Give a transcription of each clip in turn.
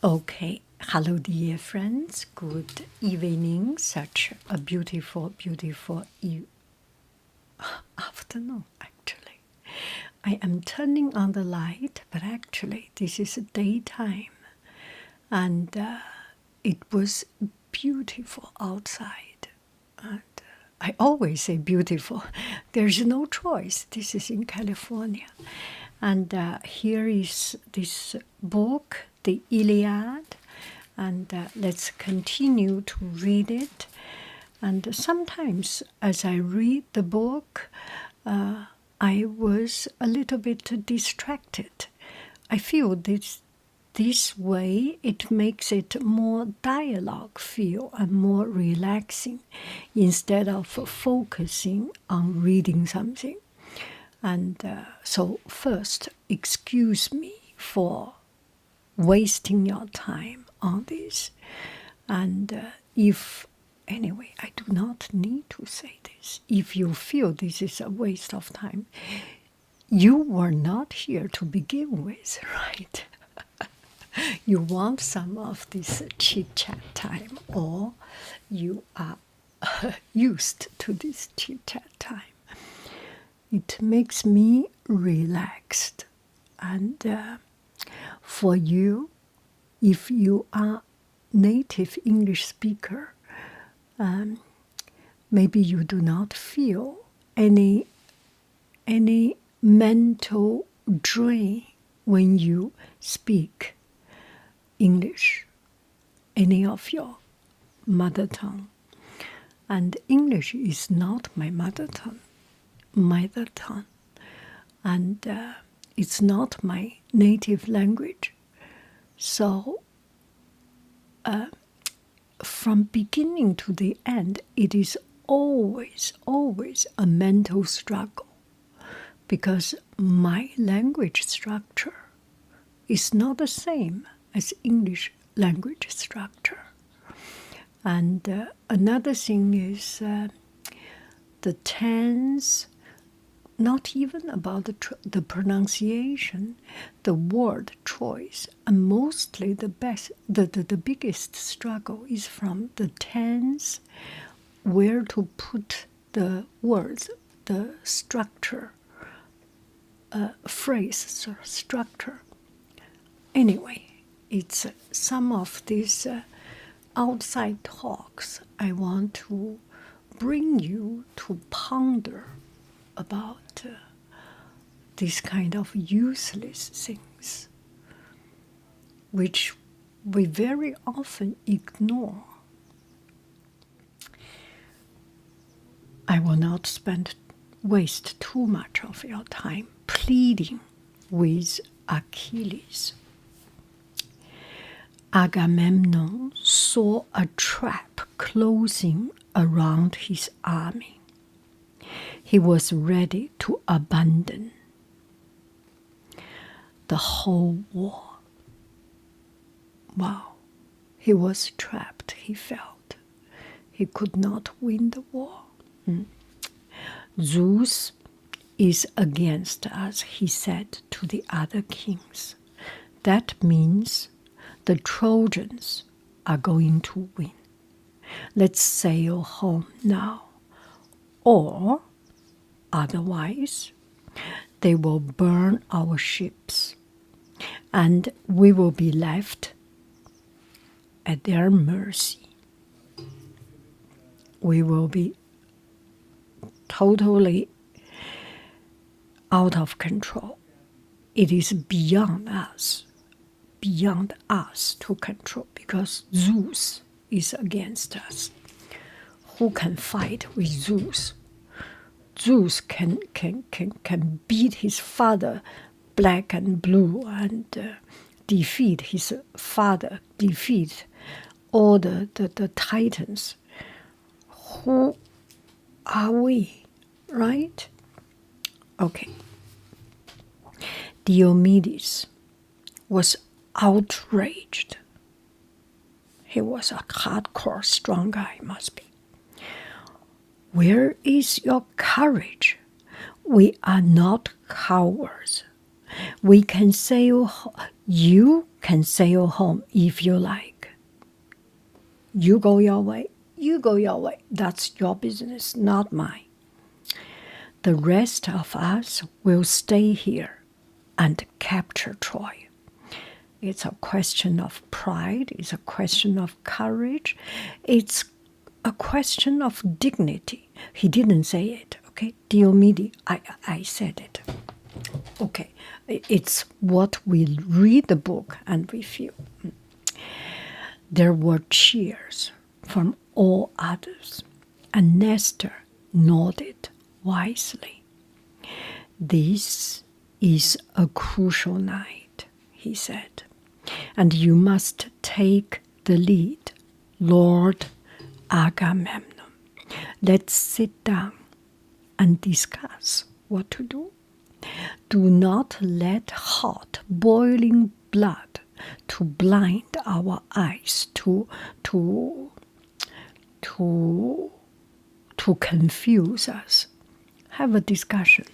Okay, hello dear friends, good evening, such a beautiful, beautiful afternoon actually. I am turning on the light, but actually this is daytime and it was beautiful outside. And I always say beautiful, there's no choice, this is in California. And here is this book, the Iliad, and let's continue to read it. And sometimes as I read the book, I was a little bit distracted. I feel this way it makes it more dialogue feel and more relaxing instead of focusing on reading something. And so first, excuse me for wasting your time on this. And anyway, I do not need to say this. If you feel this is a waste of time, you were not here to begin with, right? You want some of this chit-chat time, or you are used to this chit-chat time. It makes me relaxed. And for you, if you are native English speaker, maybe you do not feel any mental drain when you speak English, any of your mother tongue. And English is not my mother tongue, and it's not my native language. So from beginning to the end, it is always a mental struggle, because my language structure is not the same as English language structure. And another thing is the tense, not even about the pronunciation, the word choice, and mostly the biggest struggle is from the tense, where to put the words, the structure, phrase structure. Anyway, it's some of these outside talks I want to bring you to ponder about these kind of useless things, which we very often ignore. I will not waste too much of your time pleading with Achilles. Agamemnon saw a trap closing around his army. He was ready to abandon the whole war. Wow, he was trapped, he felt. He could not win the war. Zeus is against us, he said to the other kings. That means the Trojans are going to win. Let's sail home now. Or, otherwise, they will burn our ships, and we will be left at their mercy. We will be totally out of control. It is beyond us to control, because Zeus is against us. Who can fight with Zeus? Zeus can beat his father black and blue, and defeat his father, defeat all the titans. Who are we, right? Okay. Diomedes was outraged. He was a hardcore, strong guy, must be. Where is your courage? We are not cowards. We can sail You can sail home if you like. You go your way, you go your way. That's your business, not mine. The rest of us will stay here and capture Troy. It's a question of pride, it's a question of courage, it's a question of dignity. He didn't say it, okay? Diomede, I said it. Okay, it's what we read the book and we feel. There were cheers from all others, and Nestor nodded wisely. This is a crucial night, he said, and you must take the lead, Lord Agamemnon. Let's sit down and discuss what to do. Do not let hot, boiling blood to blind our eyes, to confuse us. Have a discussion.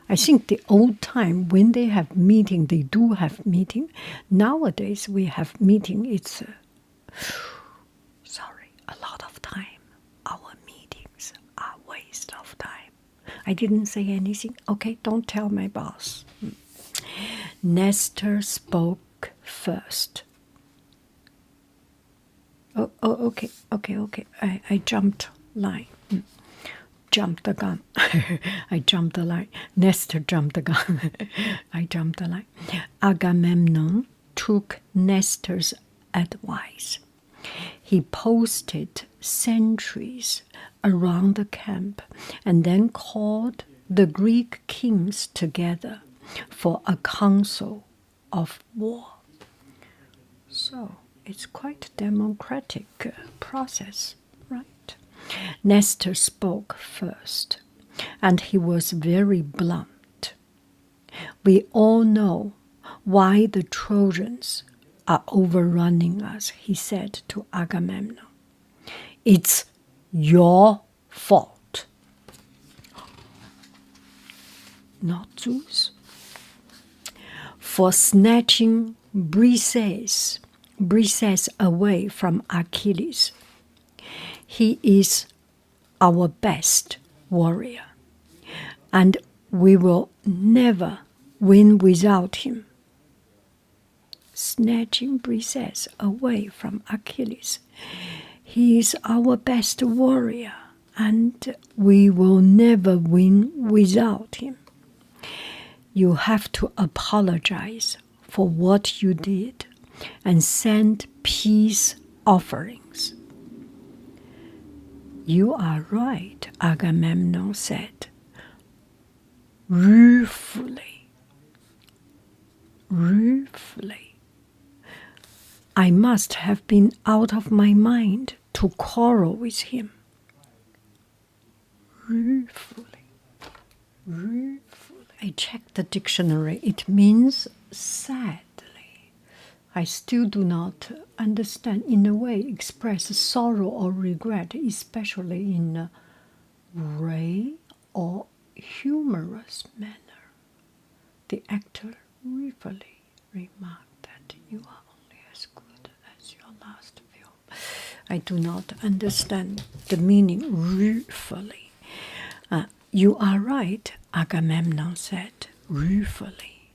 I think the old time when they have meeting, they do have meeting. Nowadays we have meeting. It's a lot of time. Our meetings are waste of time. I didn't say anything. Okay, don't tell my boss. Nestor spoke first. Oh, okay. I jumped line. Jumped the gun. I jumped the line. Nestor jumped the gun. I jumped the line. Agamemnon took Nestor's advice. He posted sentries around the camp and then called the Greek kings together for a council of war. So it's quite a democratic process, right? Nestor spoke first, and he was very blunt. We all know why the Trojans are overrunning us, he said to Agamemnon. It's your fault. Not Zeus. For snatching Briseis away from Achilles. He is our best warrior, and we will never win without him. Snatching Briseis away from Achilles. He is our best warrior, and we will never win without him. You have to apologize for what you did and send peace offerings. You are right, Agamemnon said, ruefully. I must have been out of my mind to quarrel with him. Ruefully. I checked the dictionary. It means sadly. I still do not understand, in a way, express sorrow or regret, especially in a ray or humorous manner. The actor ruefully remarked that you are only as good as your last film. I do not understand the meaning ruefully. You are right, Agamemnon said, ruefully.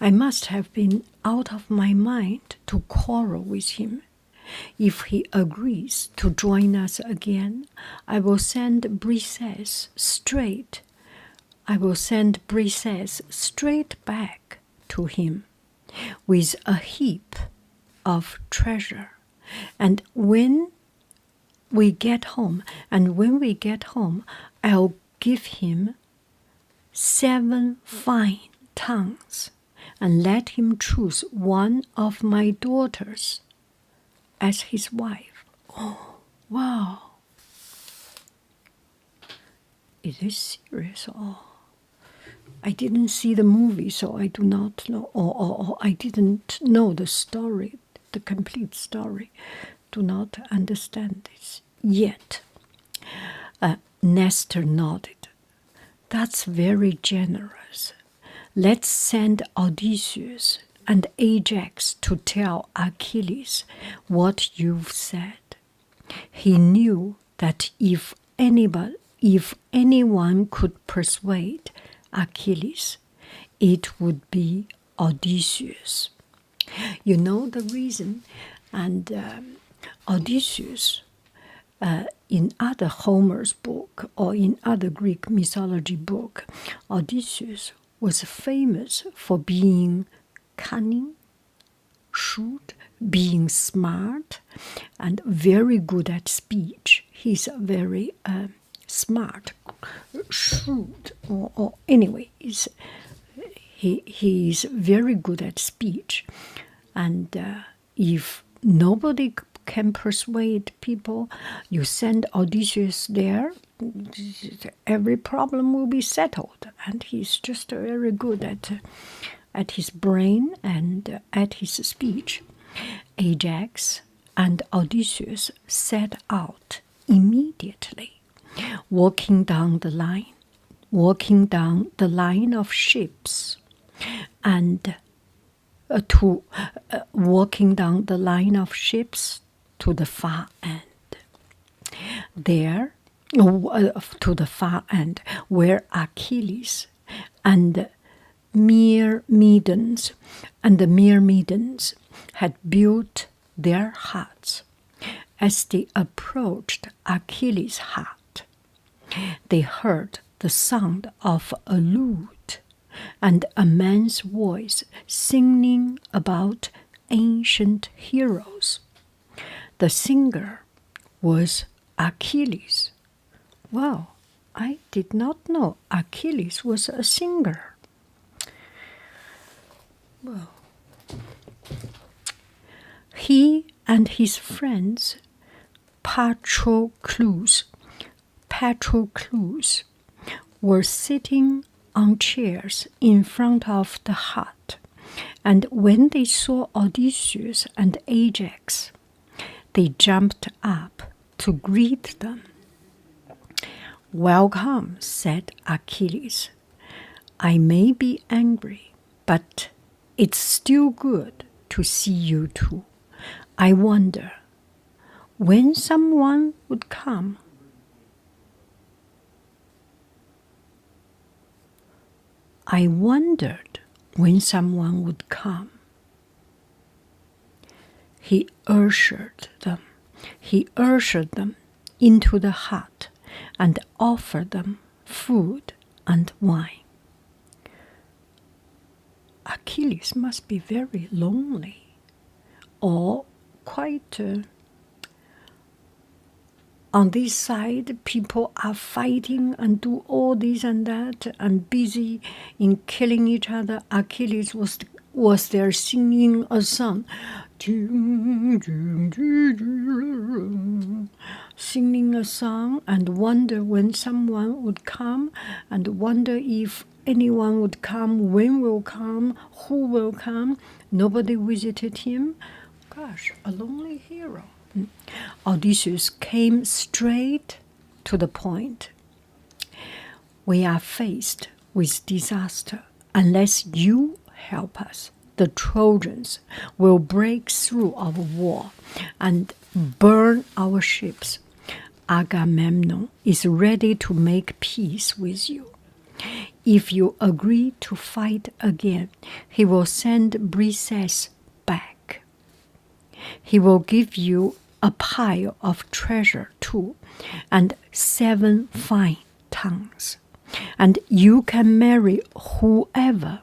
I must have been out of my mind to quarrel with him. If he agrees to join us again, I will send Briseis straight back to him with a heap of treasure. And when we get home, I'll give him 7 fine tongues and let him choose one of my daughters as his wife. Oh, wow. Is this serious? Oh, I didn't see the movie, so I do not know, or I didn't know the story, the complete story. Do not understand this yet. Nestor nodded. That's very generous. let's send Odysseus and Ajax to tell Achilles what you've said. He knew that if anyone could persuade Achilles, it would be Odysseus. You know the reason, and Odysseus, in other Homer's book or in other Greek mythology book, Odysseus was famous for being cunning, shrewd, being smart, and very good at speech. He's very smart, shrewd, or anyway, he is very good at speech. And if nobody can persuade people, you send Odysseus there, every problem will be settled. And he's just very good at his brain and at his speech. Ajax and Odysseus set out immediately, walking down the line of ships, and walking down the line of ships to the far end. There, to the far end, where Achilles and the Myrmidons had built their huts. As they approached Achilles' hut, they heard the sound of a lute and a man's voice singing about ancient heroes. The singer was Achilles. Wow, I did not know Achilles was a singer. Well, he and his friends Patroclus were sitting on chairs in front of the hut, and when they saw Odysseus and Ajax, they jumped up to greet them. "Welcome," said Achilles. "I may be angry, but it's still good to see you two. I wonder when someone would come." I wondered when someone would come. He ushered them into the hut and offered them food and wine. Achilles must be very lonely, or quite on this side, people are fighting and do all this and that and busy in killing each other. Achilles was there singing a song, singing a song, and wonder when someone would come, and wonder if anyone would come, when will come, who will come. Nobody visited him. Gosh, a lonely hero. Odysseus came straight to the point. "We are faced with disaster. Unless you help us, the Trojans will break through our wall and burn our ships. Agamemnon is ready to make peace with you. If you agree to fight again, he will send Briseis back. He will give you a pile of treasure too, and 7 fine tongues. And you can marry whoever,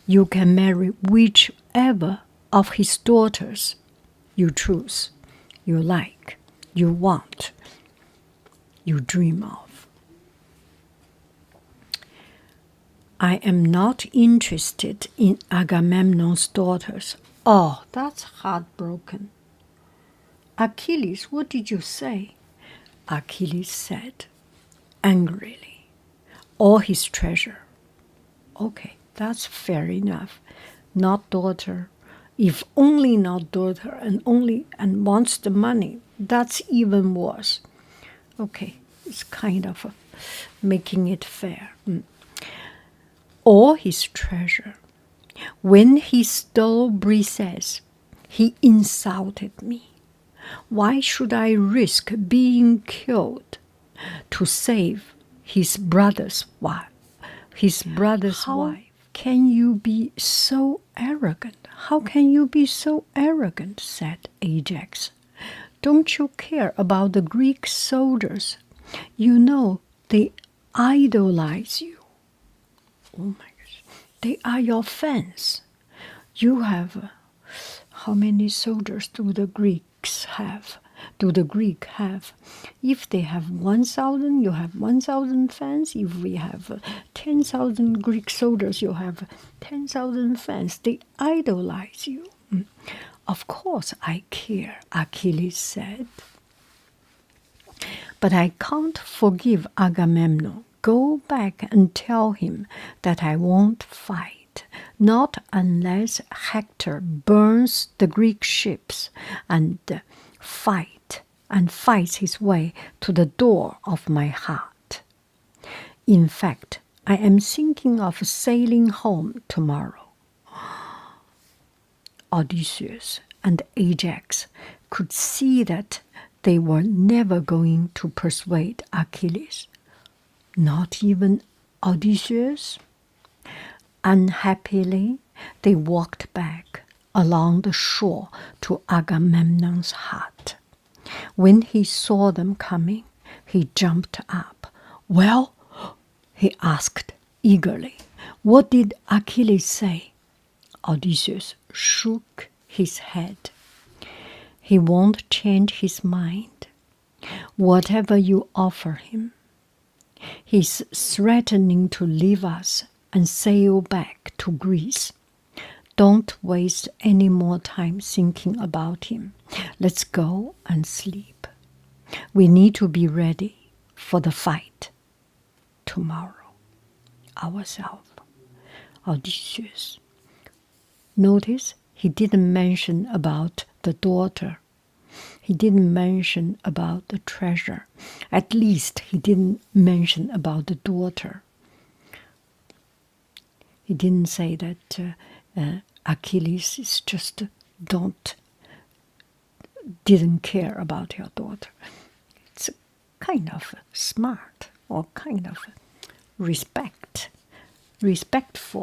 you can marry whichever of his daughters you choose, you like, you want, you dream of. I am not interested in Agamemnon's daughters." Oh, that's heartbroken. "Achilles, what did you say?" Achilles said, angrily, "All his treasure." Okay, that's fair enough. Not daughter. If only not daughter and wants the money, that's even worse. Okay, it's kind of making it fair. all his treasure. When he stole Briseis, he insulted me. Why should I risk being killed to save his brother's wife? How can you be so arrogant? How can you be so arrogant? Said Ajax. Don't you care about the Greek soldiers? You know they idolize you. Oh my gosh. They are your fans. You have how many soldiers do the Greeks have? Do the Greek have? If they have 1,000, you have 1,000 fans. If we have 10,000 Greek soldiers, you have 10,000 fans. They idolize you. Of course I care, Achilles said. But I can't forgive Agamemnon. Go back and tell him that I won't fight, not unless Hector burns the Greek ships and fights his way to the door of my heart. In fact, I am thinking of sailing home tomorrow. Odysseus and Ajax could see that they were never going to persuade Achilles. Not even Odysseus. Unhappily, they walked back along the shore to Agamemnon's hut. When he saw them coming, he jumped up. Well, he asked eagerly, what did Achilles say? Odysseus shook his head. He won't change his mind, whatever you offer him. He's threatening to leave us and sail back to Greece. Don't waste any more time thinking about him. Let's go and sleep. We need to be ready for the fight tomorrow ourselves. Odysseus. Notice he didn't mention about the daughter. He didn't mention about the treasure. At least he didn't mention about the daughter. He didn't say that Achilles is just didn't care about your daughter. It's kind of smart or kind of respectful.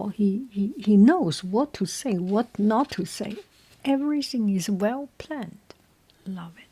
He knows what to say, what not to say. Everything is well planned. Love it.